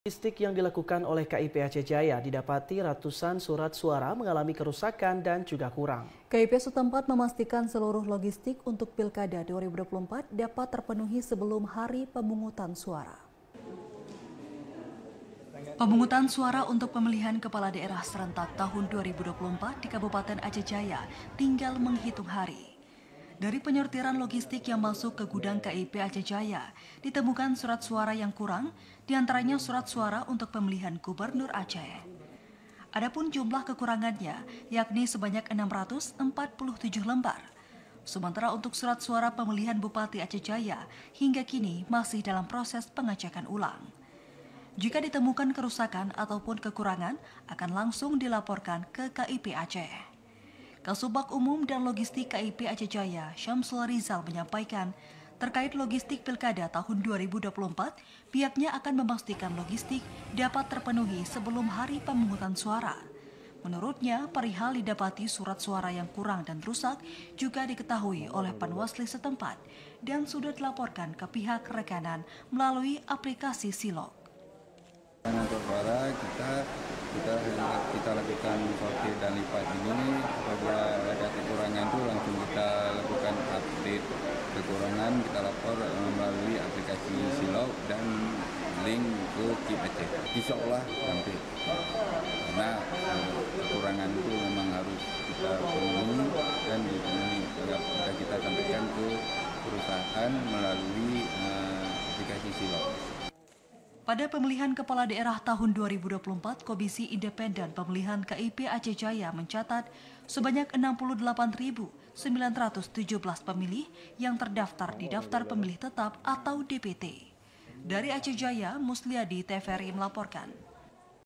Logistik yang dilakukan oleh KIP Aceh Jaya didapati ratusan surat suara mengalami kerusakan dan juga kurang. KIP setempat memastikan seluruh logistik untuk Pilkada 2024 dapat terpenuhi sebelum hari pemungutan suara. Pemungutan suara untuk pemilihan kepala daerah serentak tahun 2024 di Kabupaten Aceh Jaya tinggal menghitung hari. Dari penyortiran logistik yang masuk ke gudang KIP Aceh Jaya, ditemukan surat suara yang kurang, diantaranya surat suara untuk pemilihan Gubernur Aceh. Adapun jumlah kekurangannya, yakni sebanyak 647 lembar. Sementara untuk surat suara pemilihan Bupati Aceh Jaya, hingga kini masih dalam proses pengecekan ulang. Jika ditemukan kerusakan ataupun kekurangan, akan langsung dilaporkan ke KIP Aceh. Kasubag Umum dan Logistik KIP Aceh Jaya, Syamsul Rizal menyampaikan, terkait logistik Pilkada tahun 2024, pihaknya akan memastikan logistik dapat terpenuhi sebelum hari pemungutan suara. Menurutnya, perihal didapati surat suara yang kurang dan rusak juga diketahui oleh Panwasli setempat dan sudah dilaporkan ke pihak rekanan melalui aplikasi Silog. Untuk suara kita lakukan sortir dan lipat ini. Apabila ada kekurangan itu langsung kita lakukan update kekurangan, kita lapor melalui aplikasi Silog dan link ke KIP Aceh. Insya Allah sampai, karena kekurangan itu memang harus kita penuhi dan dipenuhi. Kita sampaikan ke perusahaan melalui aplikasi Silog. Pada pemilihan kepala daerah tahun 2024, Komisi Independen Pemilihan KIP Aceh Jaya mencatat sebanyak 68.917 pemilih yang terdaftar di Daftar Pemilih Tetap atau DPT. Dari Aceh Jaya, Musliadi TVRI melaporkan.